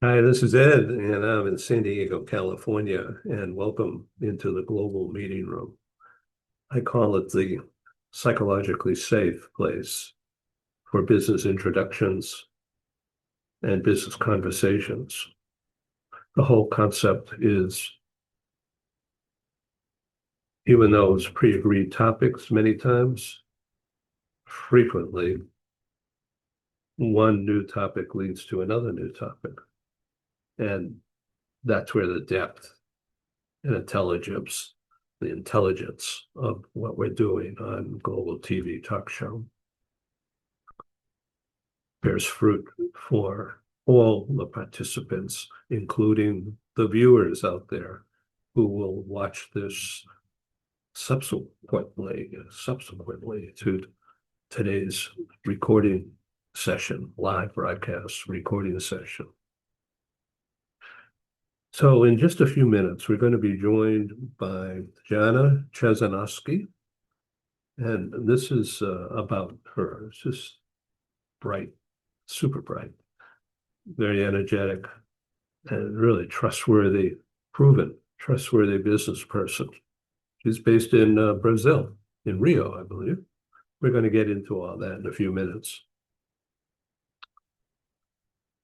Hi, this is Ed, and I'm in San Diego, California, and welcome into the global meeting room. I call it the psychologically safe place for business introductions and business conversations. The whole concept is, even though it's pre-agreed topics many times, frequently one new topic leads to another new topic. And that's where the depth and intelligence, the intelligence of what we're doing on Global TV Talk Show bears fruit for all the participants, including the viewers out there who will watch this subsequently to today's recording session, live broadcast recording session. So in just a few minutes, we're going to be joined by Jana Chesanowski, and this is about her. It's just bright, super bright, very energetic, and really trustworthy, proven trustworthy business person. She's based in Brazil, in Rio, I believe. We're going to get into all that in a few minutes.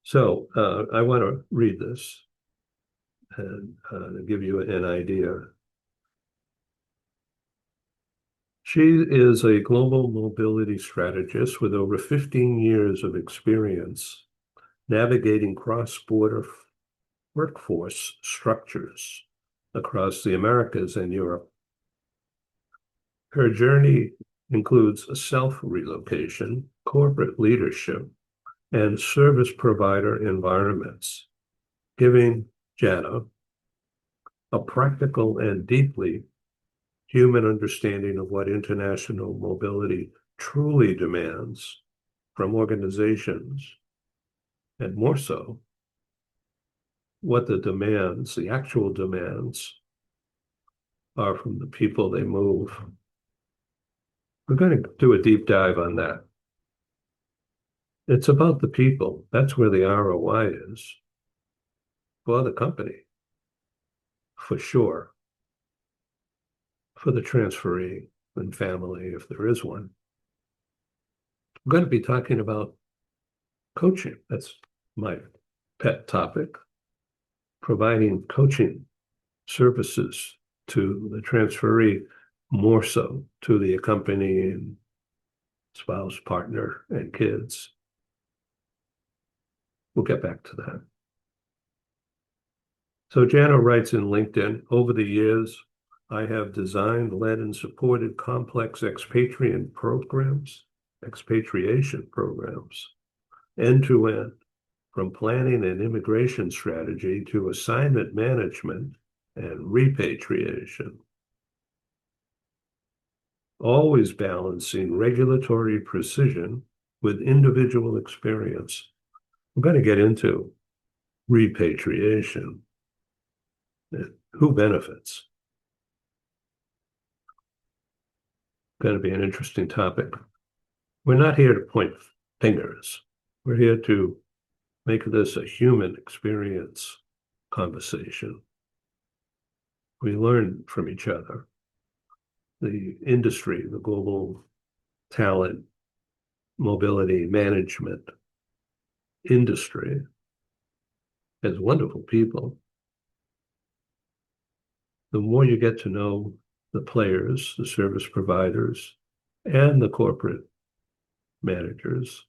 So I want to read this and give you an idea. She is a global mobility strategist with over 15 years of experience navigating cross-border workforce structures across the Americas and Europe. Her journey includes self-relocation, corporate leadership, and service provider environments, giving Jana a practical and deeply human understanding of what international mobility truly demands from organizations, and more so, what the demands, the actual demands, are from the people they move. We're going to do a deep dive on that. It's about the people. That's where the ROI is for the company, for sure, for the transferee and family, if there is one. I'm going to be talking about coaching. That's my pet topic, providing coaching services to the transferee, more so to the accompanying spouse, partner, and kids. We'll get back to that. So Jana writes in LinkedIn, over the years, I have designed, led, and supported complex expatriation programs, end to end, from planning and immigration strategy to assignment management and repatriation, always balancing regulatory precision with individual experience. I'm going to get into repatriation. Who benefits? Going to be an interesting topic. We're not here to point fingers. We're here to make this a human experience conversation. We learn from each other. The industry, the global talent, mobility management industry has wonderful people. The more you get to know the players, the service providers, and the corporate managers,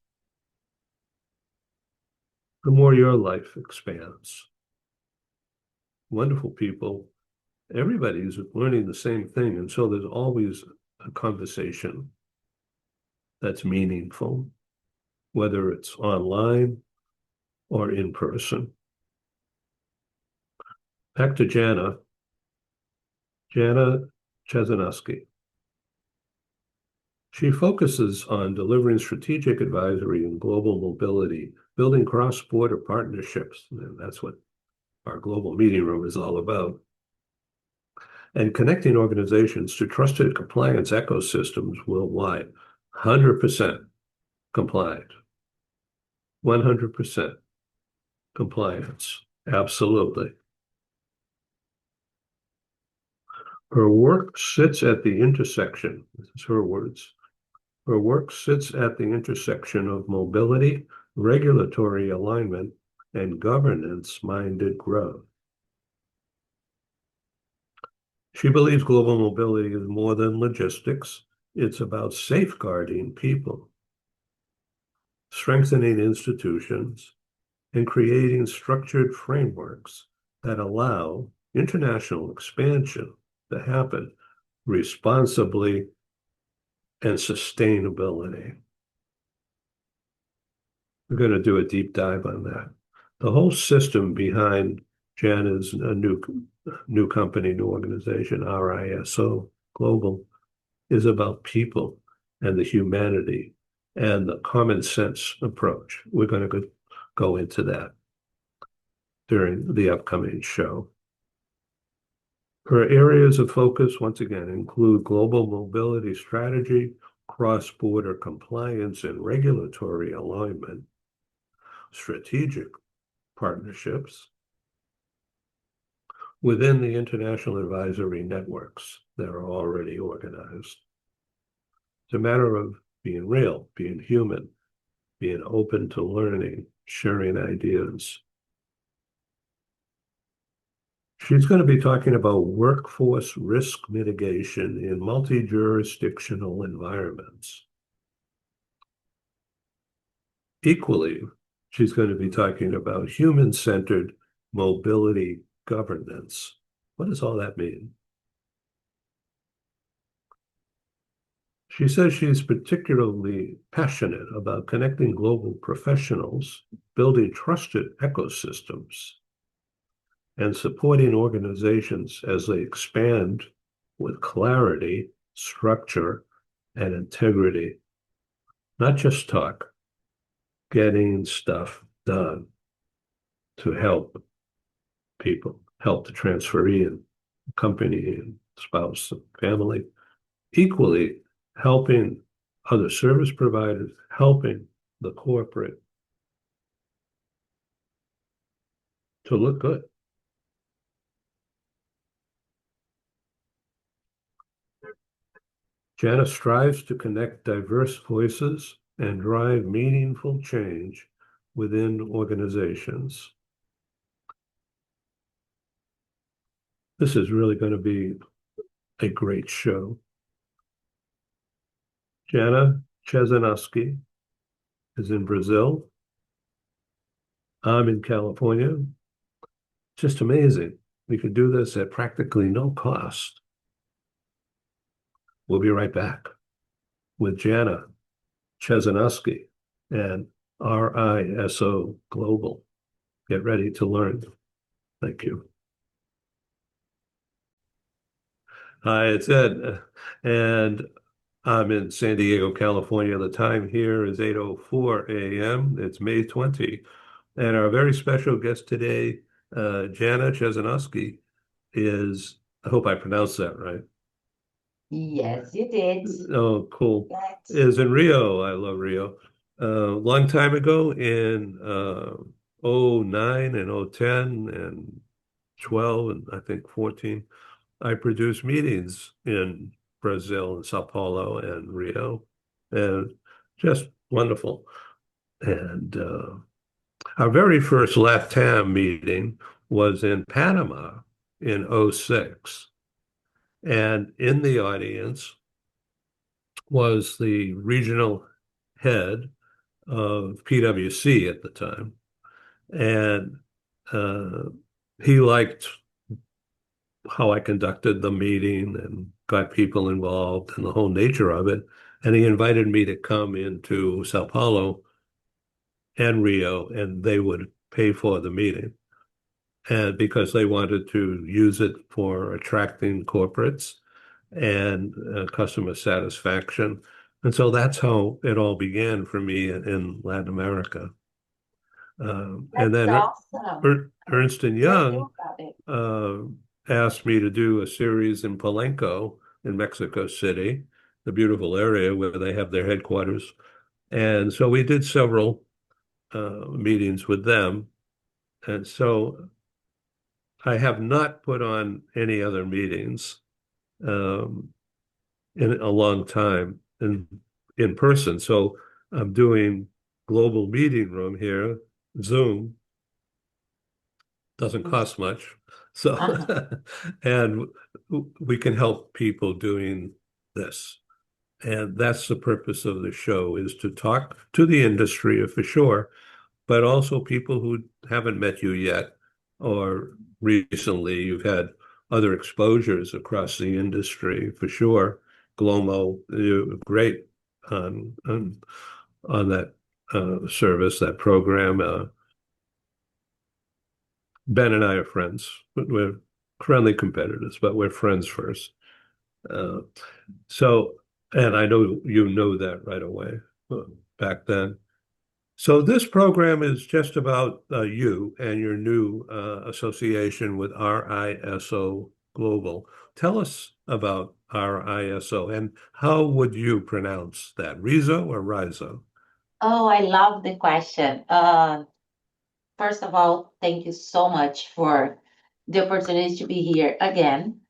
the more your life expands. Wonderful people. Everybody's learning the same thing. And so there's always a conversation that's meaningful, whether it's online or in person. Back to Jana. Jana Chesanowski. She focuses on delivering strategic advisory in global mobility, building cross-border partnerships, and that's what our global meeting room is all about, and connecting organizations to trusted compliance ecosystems worldwide. 100% compliant. 100%. compliance. Absolutely. Her work sits at the intersection, this is her words. Her work sits at the intersection of mobility, regulatory alignment, and governance-minded growth. She believes global mobility is more than logistics. It's about safeguarding people, strengthening institutions, and creating structured frameworks that allow international expansion to happen responsibly and sustainability. We're going to do a deep dive on that. The whole system behind Jana's new company, new organization, RISO Global, is about people and the humanity and the common sense approach. We're going to go into that during the upcoming show. Her areas of focus, once again, include global mobility strategy, cross-border compliance and regulatory alignment, strategic partnerships within the international advisory networks that are already organized. It's a matter of being real, being human, being open to learning, sharing ideas. She's going to be talking about workforce risk mitigation in multi-jurisdictional environments. Equally, she's going to be talking about human-centered mobility governance. What does all that mean? She says she's particularly passionate about connecting global professionals, building trusted ecosystems, and supporting organizations as they expand with clarity, structure, and integrity. Not just talk, getting stuff done to help people, help the transferee and company and spouse and family. Equally, helping other service providers, helping the corporate to look good. Jana strives to connect diverse voices and drive meaningful change within organizations. This is really going to be a great show. Jana Chezanowski is in Brazil. I'm in California. Just amazing. We could do this at practically no cost. We'll be right back with Jana Chezanowski and RISO Global. Get ready to learn. Thank you. Hi, it's Ed, and I'm in San Diego, California. The time here is 8:04 a.m. It's May 20. And our very special guest today, Jana Chezanowski, is, I hope I pronounced that right. Yes, you did. Oh, cool. That. Is in Rio. I love Rio. Long time ago in '09 and '10 and 12 and I think 14, I produced meetings in Brazil and Sao Paulo and Rio, and just wonderful. And our very first LATAM meeting was in Panama in '06. And in the audience was the regional head of PwC at the time. And uh, he liked how I conducted the meeting and got people involved and the whole nature of it. And he invited me to come into Sao Paulo and Rio, and they would pay for the meeting. And because they wanted to use it for attracting corporates and customer satisfaction. And so that's how it all began for me in Latin America. And That's then awesome. Ernst and Tell me Young about it. uh, asked me to do a series in Palenque in Mexico City, the beautiful area where they have their headquarters. And so we did several meetings with them. And so I have not put on any other meetings um, in a long time in person. So I'm doing global meeting room here, Zoom, doesn't cost much. So, Uh-huh. and we can help people doing this. And that's the purpose of the show is to talk to the industry for sure, but also people who haven't met you yet, or recently you've had other exposures across the industry for sure. Glomo, you're great on that service, that program. Ben and I are friends. We're friendly competitors, but we're friends first. Uh, so, and I know you know that right away back then. So this program is just about you and your new association with RISO Global. Tell us about RISO and how would you pronounce that? RISO or RISO? Oh, I love the question. First of all, thank you so much for the opportunity to be here again.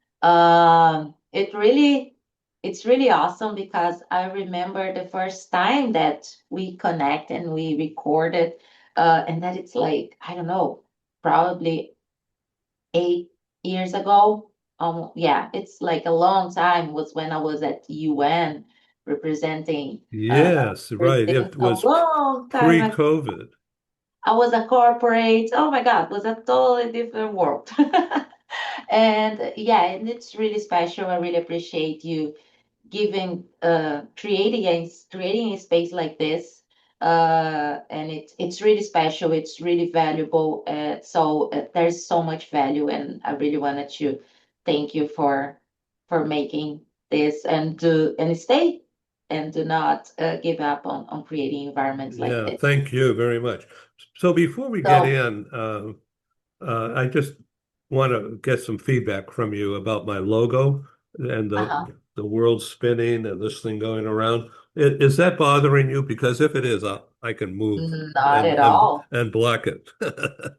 It's really awesome because I remember the first time that we connect and we recorded, and that it's like, I don't know, probably 8 years ago. Yeah, it's like a long time was when I was at UN representing Yes, right. everything It a was long time ago. pre-COVID. I was a corporate. Oh my God, it was a totally different world. And yeah, and it's really special. I really appreciate you giving creating a space like this. And it's really special. It's really valuable. So there's so much value, and I really wanted to thank you for making this and stay and do not give up on creating environments like Yeah, this. thank you very much. So before we get So, in, I just want to get some feedback from you about my logo and uh-huh. the world spinning and this thing going around. Is that bothering you? Because if it is, I can move Not at all. and block it.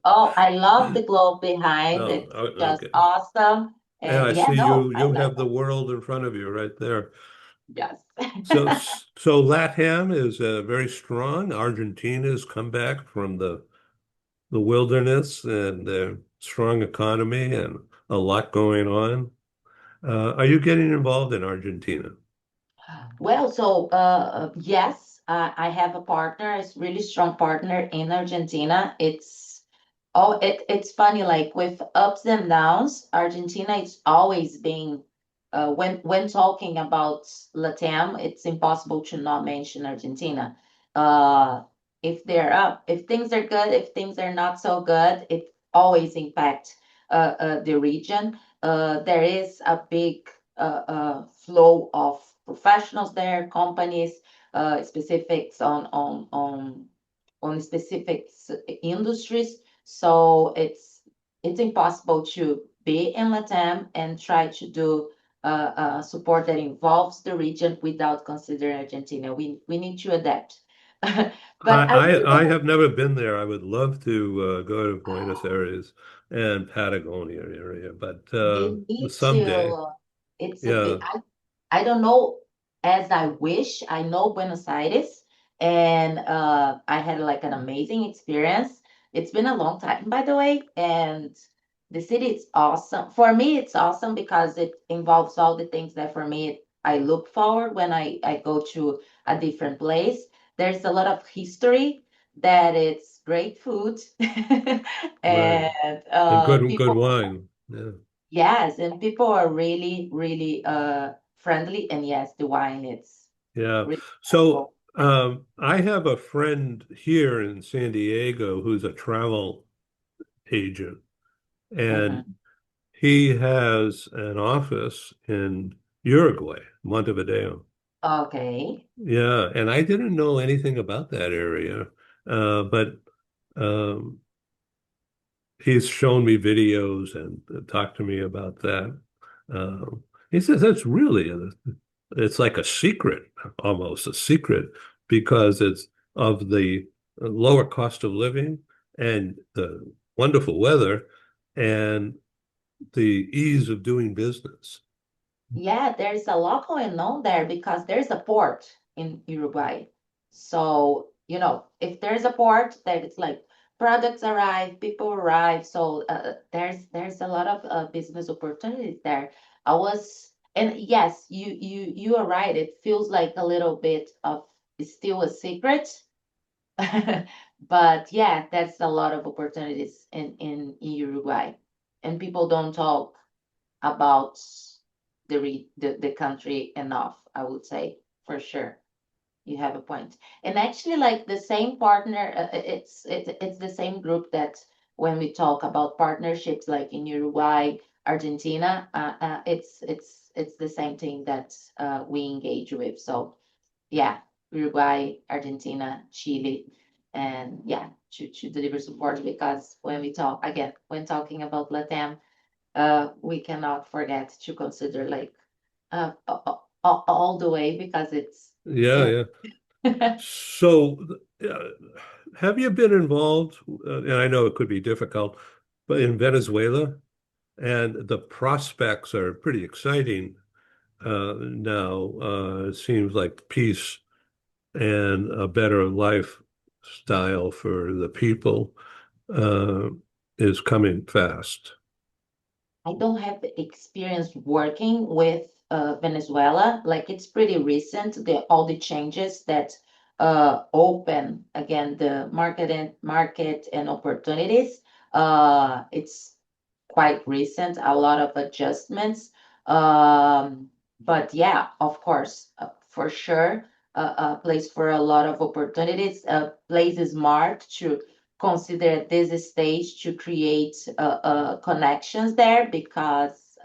Oh, I love the globe behind. Oh, It's just okay. awesome. Yeah, And I yeah, see no, you. I You like have the that. world in front of you right there. Yes. So, so LATAM is very strong. Argentina's come back from the wilderness and strong economy and a lot going on. Are you getting involved in Argentina? Well, yes, I have a partner, a really strong partner in Argentina. It's funny, like with ups and downs, Argentina is always being when talking about Latam, it's impossible to not mention Argentina. Uh, if they're up, if things are good, if things are not so good, it always impacts the region. There is a big flow of professionals there, companies, specifics on specific industries. So it's impossible to be in Latam and try to do support that involves the region without considering Argentina. We need to adapt. But I really I want have never been there. I would love to go to Buenos Aires and Patagonia area, but you need someday, to. It's a big. yeah. I don't know as I wish. I know Buenos Aires, and I had like an amazing experience. It's been a long time, by the way, and the city is awesome. For me, it's awesome because it involves all the things that for me I look forward when I go to a different place. There's a lot of history that it's great food, Right. and And good people. wine. Yeah. Yes, and people are really, really friendly. And yes, the wine it's Yeah. really So incredible. I have a friend here in San Diego who's a travel agent, and Mhm. he has an office in Uruguay, Montevideo. Okay. Yeah, and I didn't know anything about that area, but um, he's shown me videos and talked to me about that. He says that's really it's like a secret, almost a secret, because it's of the lower cost of living and the wonderful weather and the ease of doing business. Yeah, there's a lot going on there because there's a port in Uruguay. So, if there's a port, that it's like products arrive, people arrive. So there's a lot of business opportunities there. And yes, you are right. It feels like a little bit of it's still a secret, but yeah, that's a lot of opportunities in Uruguay, and people don't talk about the country enough, I would say, for sure. You have a point. And actually, like the same partner, it's the same group that when we talk about partnerships, like in Uruguay, Argentina, it's the same thing that we engage with. So yeah, Uruguay, Argentina, Chile, and yeah, to deliver support because when we talk again, when talking about Latam, we cannot forget to consider like all the way because it's Yeah, yeah. yeah. So, uh, have you been involved, and I know it could be difficult, but in Venezuela, and the prospects are pretty exciting now. It seems like peace and a better lifestyle for the people uh, is coming fast. I don't have experience working with Venezuela. Like it's pretty recent, all the changes that open again the market and opportunities. It's quite recent, a lot of adjustments. Um, but yeah, of course, for sure, a place for a lot of opportunities. A place is smart to consider at this stage to create connections there because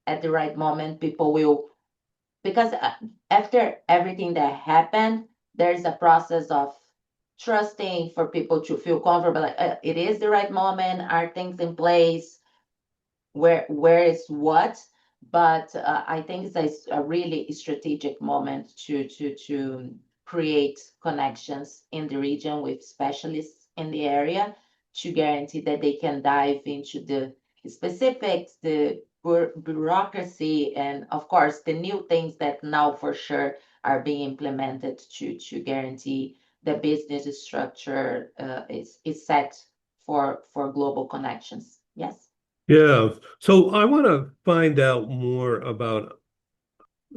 at the right moment people will because after everything that happened there's a process of trusting for people to feel comfortable like it is the right moment, are things in place, where is what. But I think it's a really strategic moment to create connections in the region with specialists in the area to guarantee that they can dive into the specifics, the bureaucracy, and of course the new things that now for sure are being implemented to guarantee the business structure is set for global connections. Yes. Yeah. So I want to find out more about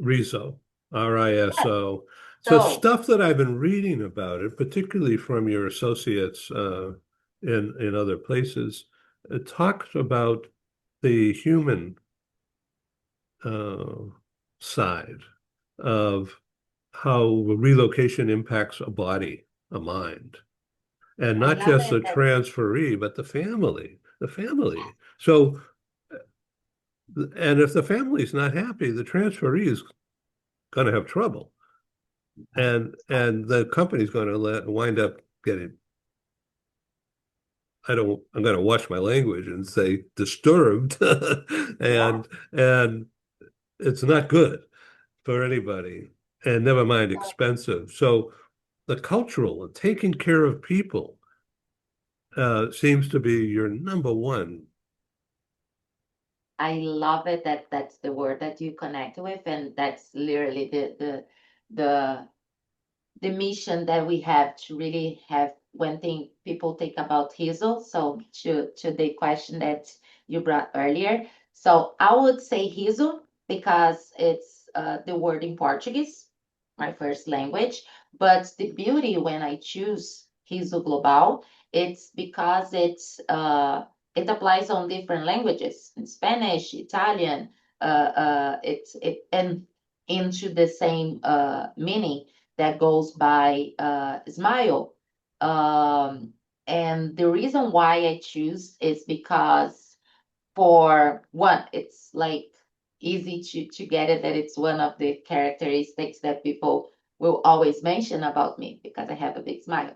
RISO, RISO. So So stuff that I've been reading about it, particularly from your associates in other places, it talks about the human uh, side of how relocation impacts a body, a mind, and I not love just it the that transferee, but the family, the family. So, and if the family's not happy, the transferee is going to have trouble, and the company's going to wind up getting. I'm going to watch my language and say disturbed, yeah, and it's not good for anybody, and never mind expensive. So the cultural and taking care of people seems to be your number one. I love it that that's the word that you connect with, and that's literally the the mission that we have to really have when people think about RISO. So to the question that you brought earlier. So I would say RISO because it's the word in Portuguese, my first language. But the beauty when I choose RISO Global, it's because it applies on different languages, in Spanish, Italian, it and into the same meaning that goes by Smile. Um, and the reason why I choose is because for one, it's like easy to get it that it's one of the characteristics that people will always mention about me because I have a big smile.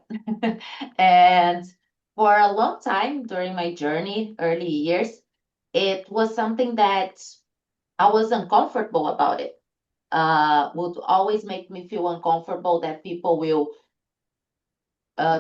And for a long time during my journey, early years, it was something that I was uncomfortable about it, would always make me feel uncomfortable that people will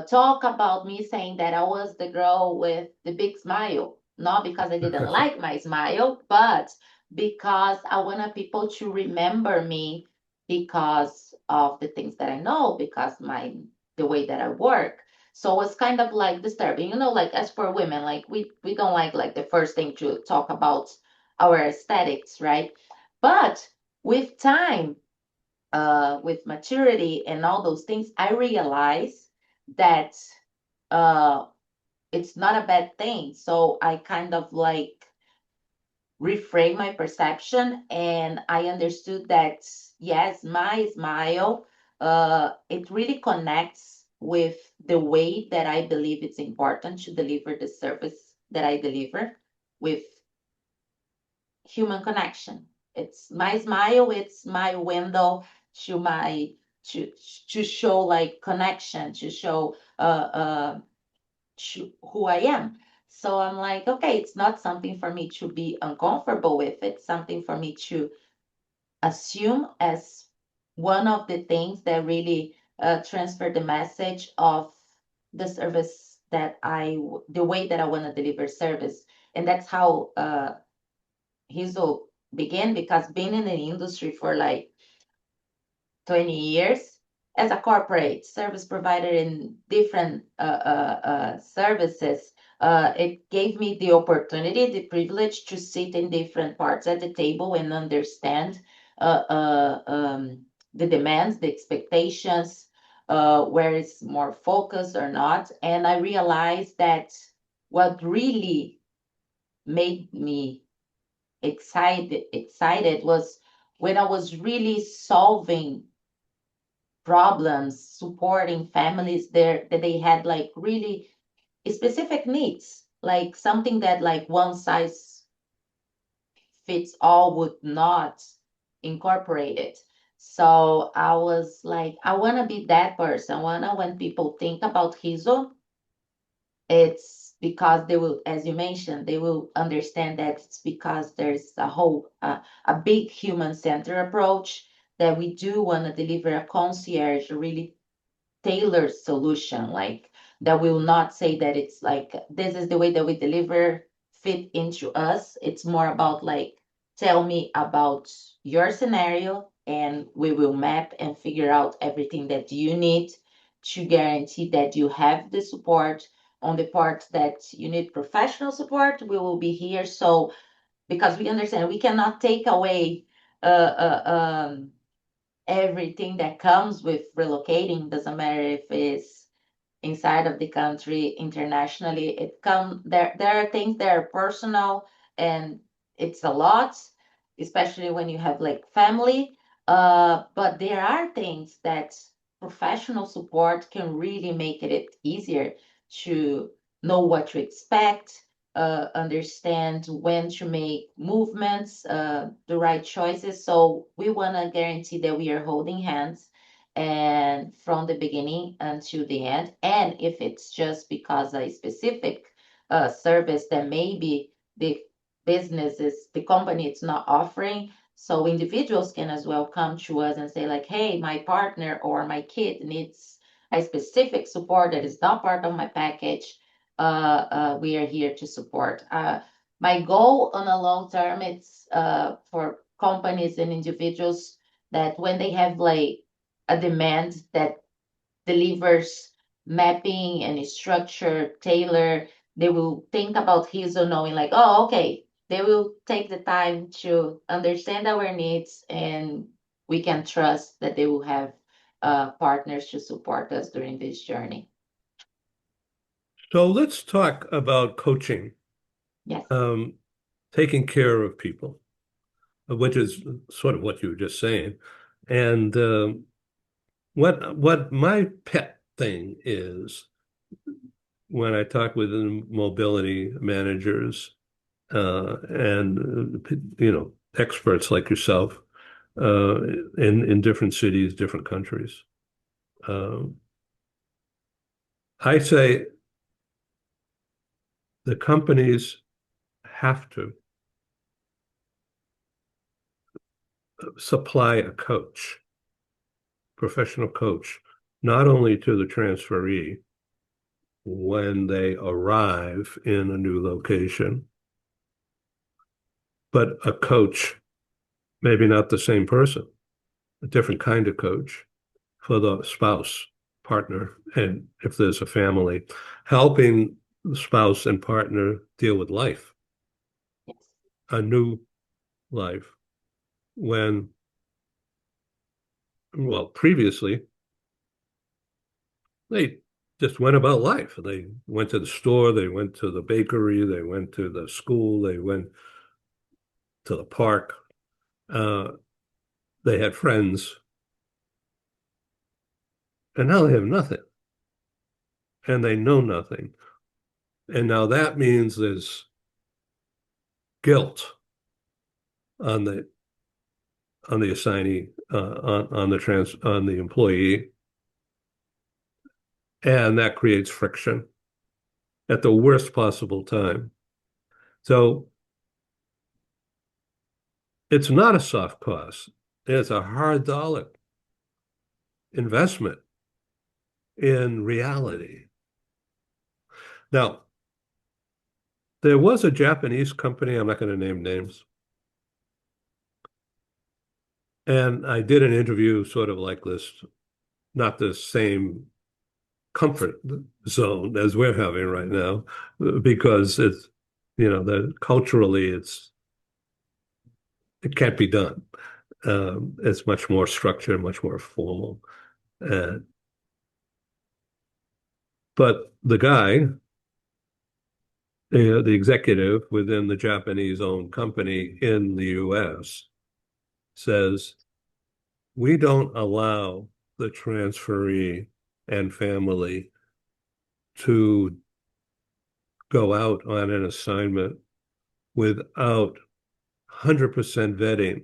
talk about me saying that I was the girl with the big smile, not because I didn't like my smile, but because I wanted people to remember me because of the things that I know, because the way that I work. So it's kind of like disturbing, like as for women, like we don't like the first thing to talk about our aesthetics, right? But with time, with maturity and all those things, I realize that uh, it's not a bad thing. So I kind of like reframe my perception, and I understood that yes, my smile, it really connects with the way that I believe it's important to deliver the service that I deliver with human connection. It's my smile, it's my window to my to to show like connection, to show who I am. So I'm like, okay, it's not something for me to be uncomfortable with. It's something for me to assume as one of the things that really transfer the message of the service the way that I want to deliver service. And that's how RISO began, because being in the industry for like 20 years as a corporate service provider in different services, it gave me the opportunity, the privilege to sit in different parts at the table and understand the demands, the expectations, where it's more focused or not. And I realized that what really made me excited was when I was really solving problems, supporting families there that they had like really specific needs, like something that like one size fits all would not incorporate it. So I was like, I want to be that person. I want to, when people think about RISO, it's because they will, as you mentioned, they will understand that it's because there's a big human centered approach, that we do want to deliver a concierge, really tailored solution, like that will not say that it's like this is the way that we deliver fit into us. It's more about like, tell me about your scenario and we will map and figure out everything that you need to guarantee that you have the support. On the part that you need professional support, we will be here. So because we understand we cannot take away everything that comes with relocating. Doesn't matter if it's inside of the country, internationally. There are things that are personal, and it's a lot, especially when you have like family. But there are things that professional support can really make it easier to know what to expect, understand when to make movements, the right choices. So we want to guarantee that we are holding hands and from the beginning until the end. And if it's just because a specific service that maybe the company it's not offering, so individuals can as well come to us and say like, hey, my partner or my kid needs a specific support that is not part of my package. We are here to support. My goal on a long term, it's for companies and individuals that when they have like a demand that delivers mapping and structure tailor, they will think about RISO knowing like, oh, okay, they will take the time to understand our needs, and we can trust that they will have partners to support us during this journey. So let's talk about coaching, Yes. um, taking care of people, which is sort of what you were just saying. And what my pet thing is when I talk with mobility managers and experts like yourself in different cities, different countries. Um, I say the companies have to supply a coach, professional coach, not only to the transferee, when they arrive in a new location, but a coach, maybe not the same person, a different kind of coach for the spouse, partner, and if there's a family, helping the spouse and partner deal with life, Yes. a new life, when, well, previously, they just went about life. They went to the store, they went to the bakery, they went to the school, they went to the park. Uh, they had friends, and now they have nothing, and they know nothing. And now that means there's guilt on the assignee, on the employee, and that creates friction at the worst possible time. So it's not a soft cost. It's a hard dollar investment in reality. Now, there was a Japanese company, I'm not going to name names, and I did an interview sort of like this, not the same comfort zone as we're having right now, because it's, that culturally it can't be done. It's much more structured, much more formal. Uh, but the guy, the executive within the Japanese-owned company in the US, says, we don't allow the transferee and family to go out on an assignment without 100% vetting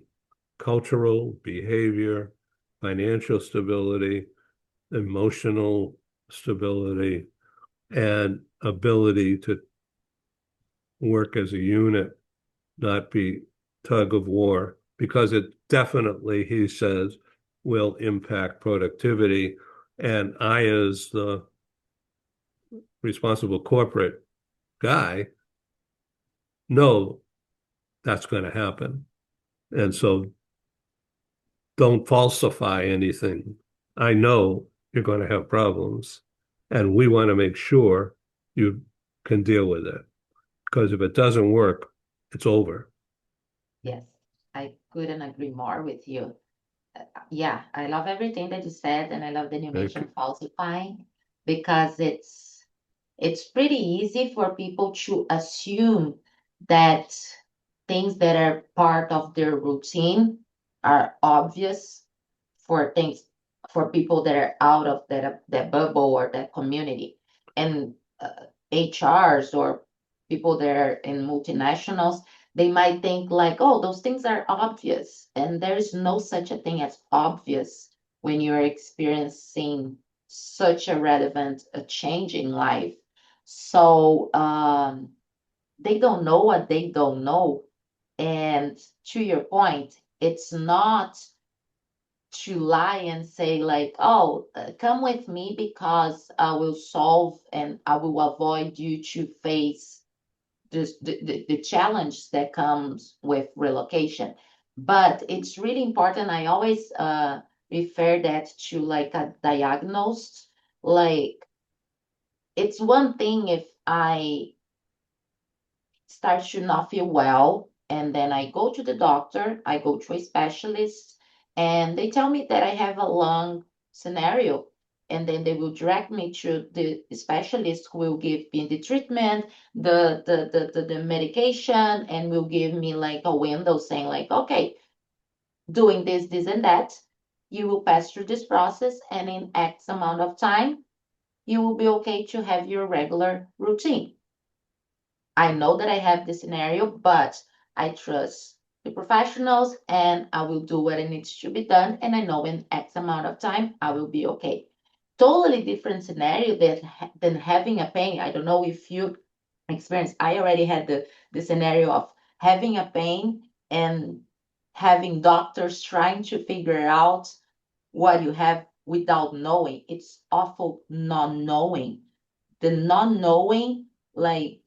cultural behavior, financial stability, emotional stability, and ability to work as a unit, not be tug of war, because it definitely, he says, will impact productivity. And I, as the responsible corporate guy, know that's going to happen. And so don't falsify anything. I know you're going to have problems, and we want to make sure you can deal with it. Because if it doesn't work, it's over. Yes, I couldn't agree more with you. Yeah, I love everything that you said, and I love that you Thank you. mentioned falsifying because it's pretty easy for people to assume that things that are part of their routine are obvious for things for people that are out of that bubble or that community. And HRs or people that are in multinationals, they might think like, oh, those things are obvious. And there is no such a thing as obvious when you're experiencing such a relevant a change in life. So they don't know what they don't know. And to your point, it's not to lie and say like, oh, come with me because I will solve and I will avoid you to face the challenge that comes with relocation. But it's really important. I always refer that to like a diagnosed, like it's one thing if I start to not feel well. And then I go to the doctor, I go to a specialist, and they tell me that I have a lung scenario. And then they will direct me to the specialist who will give me the treatment, the medication, and will give me like a window saying, like, okay, doing this, and that, you will pass through this process, and in X amount of time, you will be okay to have your regular routine. I know that I have this scenario, but I trust the professionals and I will do what it needs to be done. And I know in X amount of time, I will be okay. Totally different scenario than having a pain. I don't know if you experience, I already had the scenario of having a pain and having doctors trying to figure out what you have without knowing. It's awful not knowing the not knowing, like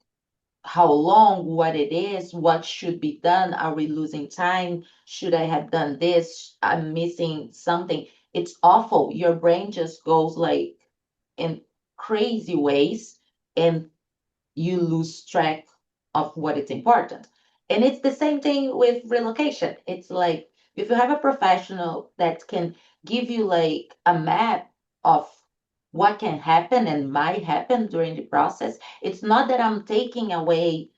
how long, what it is, what should be done. Are we losing time? Should I have done this? I'm missing something. It's awful. Your brain just goes like in crazy ways, and you lose track of what is important. And it's the same thing with relocation. It's like if you have a professional that can give you like a map of what can happen and might happen during the process, it's not that I'm taking away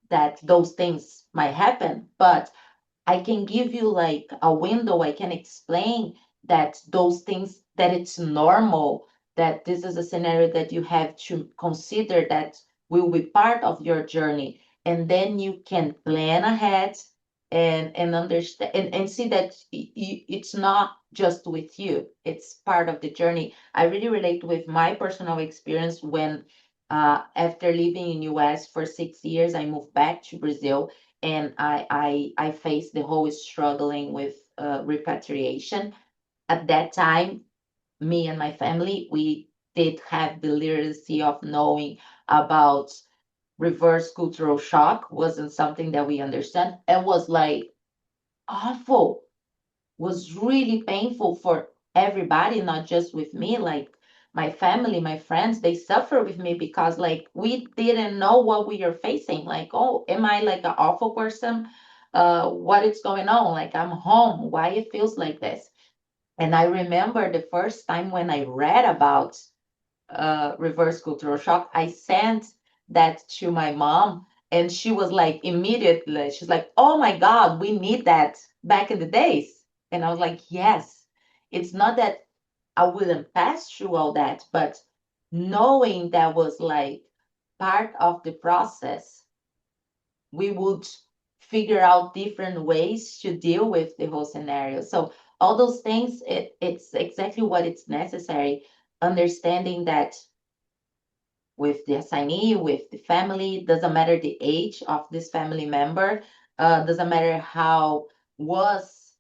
that those things might happen, but I can give you like a window. I can explain that those things, that it's normal, that this is a scenario that you have to consider, that will be part of your journey. And then you can plan ahead and understand and see that it's not just with you, it's part of the journey. I really relate with my personal experience when after living in US for 6 years, I moved back to Brazil, and I faced the whole struggling with repatriation. At that time, me and my family, we did have the literacy of knowing about reverse cultural shock. Wasn't something that we understand. It was like awful, was really painful for everybody, not just with me. Like my family, my friends, they suffer with me because like we didn't know what we are facing. Like, oh, am I like an awful person? What is going on? Like I'm home. Why it feels like this? And I remember the first time when I read about reverse cultural shock, I sent that to my mom, and she was like, immediately, she's like, oh my God, we need that back in the days. And I was like, yes, it's not that I wouldn't pass through all that, but knowing that was like part of the process, we would figure out different ways to deal with the whole scenario. So all those things, it's exactly what it's necessary. Understanding that with the assignee, with the family, doesn't matter the age of this family member, doesn't matter how was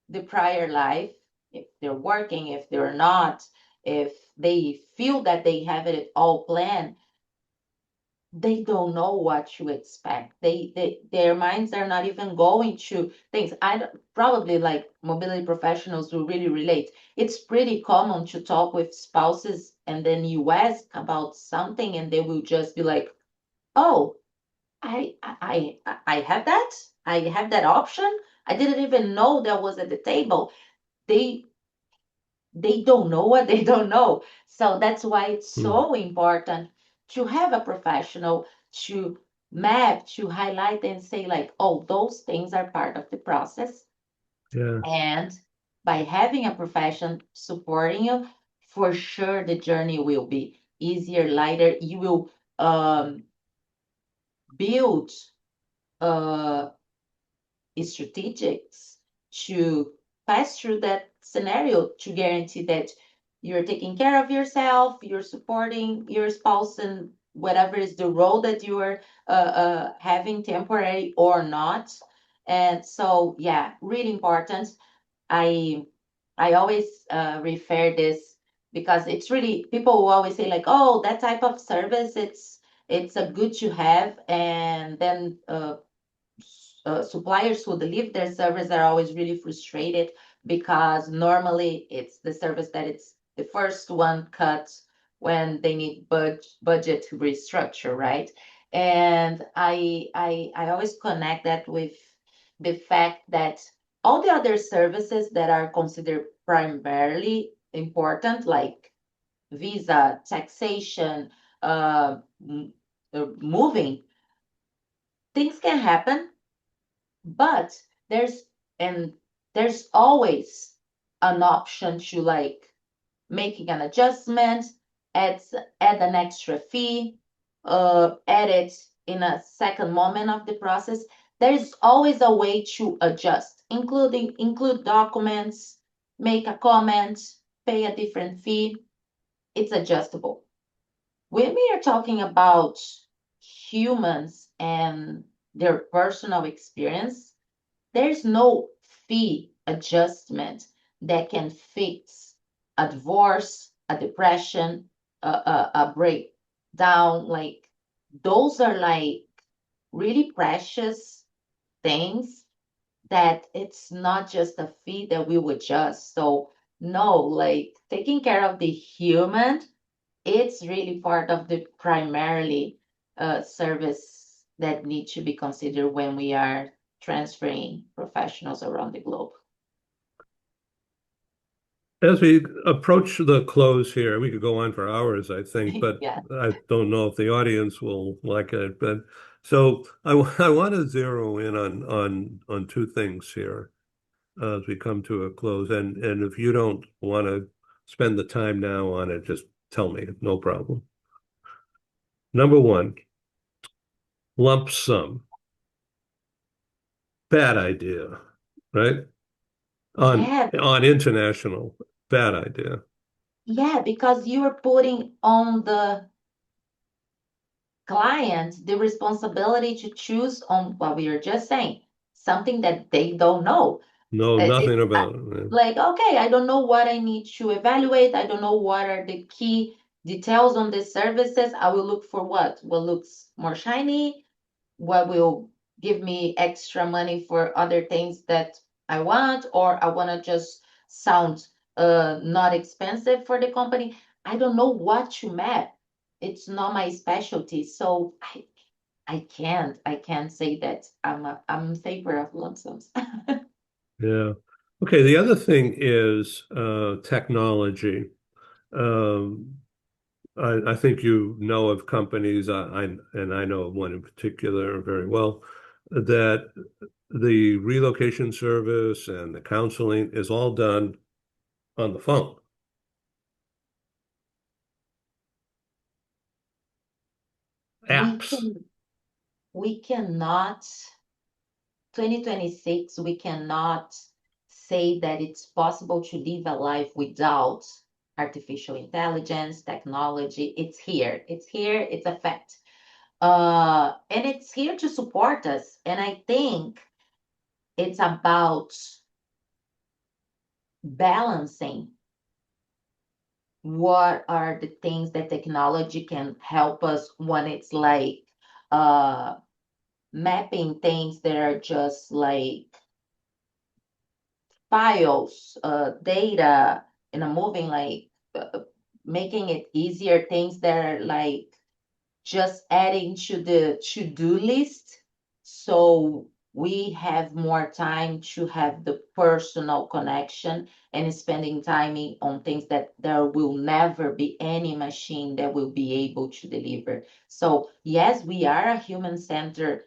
the prior life, if they're working, if they're not, if they feel that they have it all planned, they don't know what to expect. Their minds are not even going to things. Probably like mobility professionals will really relate. It's pretty common to talk with spouses and then you ask about something and they will just be like, "Oh, I have that. I have that option. I didn't even know that was at the table." They they don't know what they don't know. So that's why it's so important to have a professional to map, to highlight and say like, oh, those things are part of the process. Yeah. And by having a profession supporting you, for sure the journey will be easier, lighter. You will build uh, strategics to pass through that scenario to guarantee that you're taking care of yourself, you're supporting your spouse and whatever is the role that you are having, temporary or not. And so, yeah, really important. I I always refer this because it's really, people will always say like, oh, that type of service, it's a good to have, and then suppliers who deliver their service are always really frustrated because normally it's the service that it's the first one cut when they need budget restructure, right? And I always connect that with the fact that all the other services that are considered primarily important, like visa, taxation, uh, moving, things can happen, but there's and there's always an option to like making an adjustment, add add an extra fee, add it in a second moment of the process. There's always a way to adjust, include documents, make a comment, pay a different fee. It's adjustable. When we are talking about humans and their personal experience, there's no fee adjustment that can fix a divorce, a depression, a break. down, like those are like really precious things that it's not just a fee that we would adjust. So no, like taking care of the human, it's really part of the primarily service that need to be considered when we are transferring professionals around the globe. As we approach the close here, we could go on for hours, I think, but Yeah. I don't know if the audience will like it. But so I want to zero in on two things here as we come to a close. And if you don't want to spend the time now on it, just tell me, no problem. Number one, lump sum. Bad idea, right? Yeah, On international, bad idea. yeah, because you are putting on the client the responsibility to choose on what we are just saying, something that they don't know. No, nothing It's about it. like, okay, I don't know what I need to evaluate. I don't know what are the key details on the services. I will look for what looks more shiny, what will give me extra money for other things that I want, or I want to just sound not expensive for the company. I don't know what to map. It's not my specialty. So I can't say that I'm in favor of lump sums. Yeah. Okay, the other thing is technology. Um, I think you know of companies, and I know of one in particular very well, that the relocation service and the counseling is all done on the phone. we Apps. can we cannot 2026 we cannot say that it's possible to live a life without artificial intelligence technology. It's here, it's a fact, and it's here to support us, and I think it's about balancing what are the things that technology can help us when it's like uh mapping things that are just like files, data, moving like making it easier, things that are like just adding to the to-do list. So we have more time to have the personal connection and spending time on things that there will never be any machine that will be able to deliver. So yes, we are a human-centered,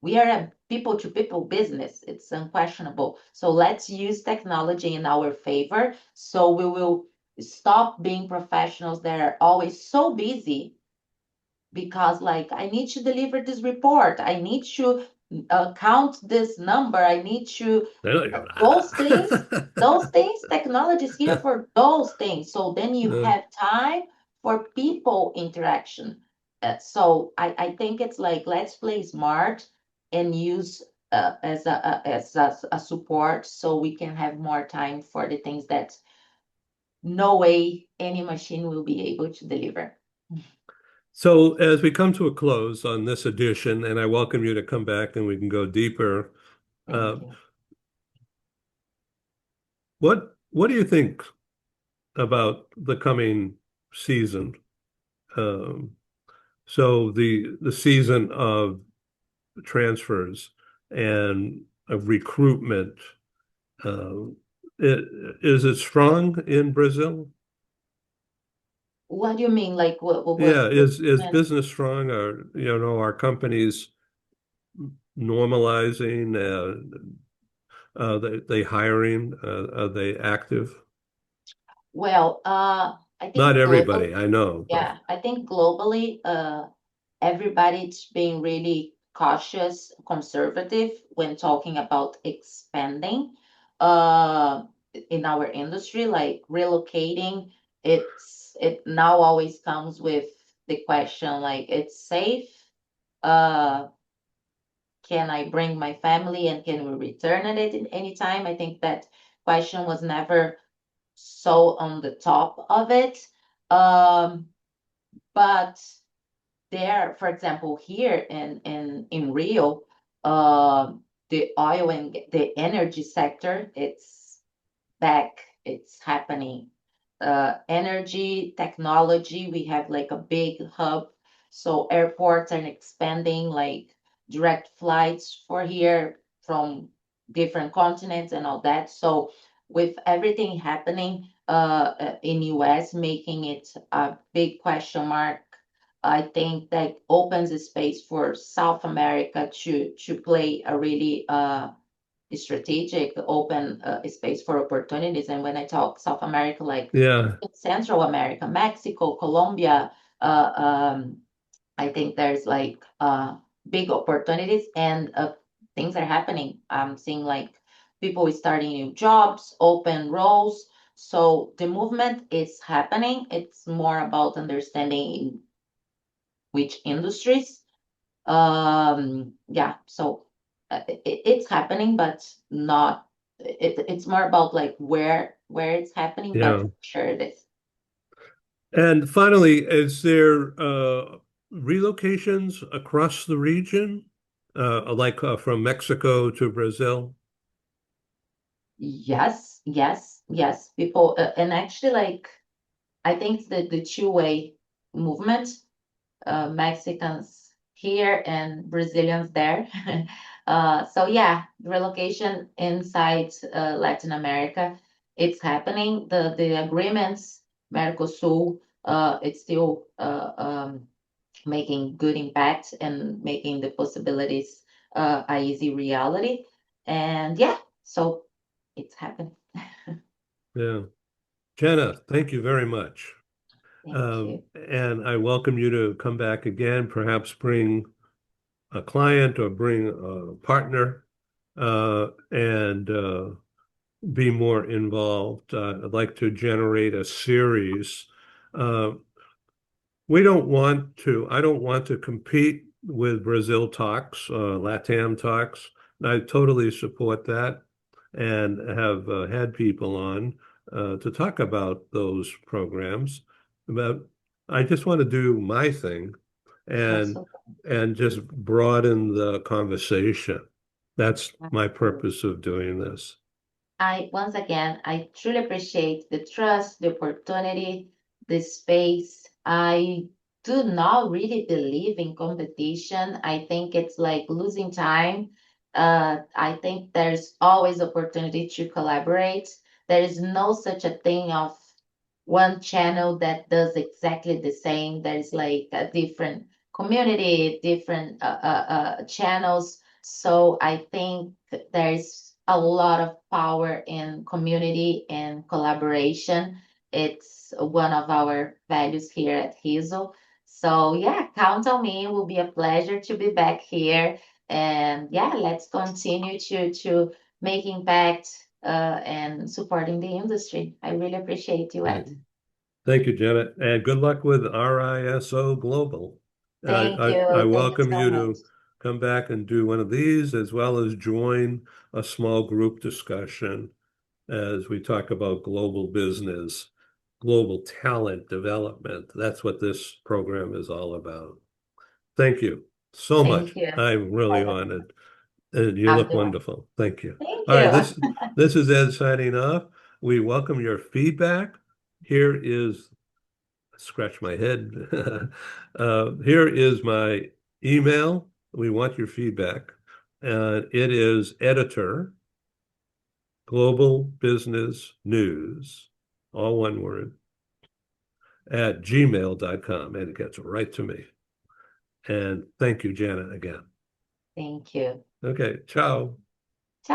we are a people to people business. It's unquestionable. So let's use technology in our favor. So we will stop being professionals that are always so busy because, like, I need to deliver this report. I need to count this number. I need to those things. Those things, technology is here for those things. So then you have time for people interaction. So I think it's like let's play smart and use as a support so we can have more time for the things that no way any machine will be able to deliver. So as we come to a close on this edition, and I welcome you to come back and we can go deeper, uh, Thank you. what do you think about the coming season? Um, so the season of transfers and of recruitment, uh, is it strong in Brazil? What do you mean? Like what Yeah, is business strong? Or are companies normalizing? They hiring? Are they active? well, I Not think global, everybody, I know, but yeah, I think globally, everybody's being really cautious, conservative when talking about expanding uh in our industry, like relocating. It now always comes with the question like it's safe. Uh, can I bring my family and can we return at it in any time? I think that question was never so on the top of it. Um, but there, for example, here in Rio, uh, the oil and the energy sector, it's back, it's happening. Energy, technology, we have like a big hub. So airports are expanding, like direct flights for here from different continents and all that. So with everything happening in US, making it a big question mark, I think that opens a space for South America to play a really strategic open space for opportunities. And when I talk South America, like Yeah. Central America, Mexico, Colombia, I think there's like big opportunities and things are happening. I'm seeing like people starting new jobs, open roles. So the movement is happening. It's more about understanding which industries. Yeah, so it's happening, but not. It's more about like where it's happening, but Yeah. sure it is. And finally, is there relocations across the region, like from Mexico to Brazil? Yes, yes, yes. People and actually like I think the two-way movement, Mexicans here and Brazilians there. So yeah, relocation inside Latin America, it's happening. The agreements, Mercosur, it's still making good impact and making the possibilities a easy reality. And yeah, so it's happening. Yeah. Jana, thank you very much. Thank you. And I welcome you to come back again, perhaps bring a client or bring a partner and be more involved. I'd like to generate a series. Uh, I don't want to compete with Brazil talks, LATAM talks. I totally support that and have had people on to talk about those programs. But I just want to do my thing and Absolutely. just broaden the conversation. That's my Absolutely. purpose of doing this. I once again, I truly appreciate the trust, the opportunity, the space. I do not really believe in competition. I think it's like losing time. I think there's always opportunity to collaborate. There is no such a thing of one channel that does exactly the same. There's like a different community, different channels. So I think there's a lot of power in community and collaboration. It's one of our values here at RISO. So yeah, count on me. It will be a pleasure to be back here. And yeah, let's continue to make impact and supporting the industry. I really appreciate you, Ed. Thank you, Janet, and good luck with RISO Global. Thank I you. Thank you welcome so you much. to come back and do one of these, as well as join a small group discussion as we talk about global business, global talent development. That's what this program is all about. Thank you so Thank much. you. I'm really honored. And you I'm look the one. wonderful. Thank you. Thank All right, you. this is Ed signing off. We welcome your feedback. Here is scratch my head. Here is my email. We want your feedback. And it is editor, Global Business News, all one word, at gmail.com. And it gets right to me. And thank you, Janet, again. Thank you. Okay, ciao.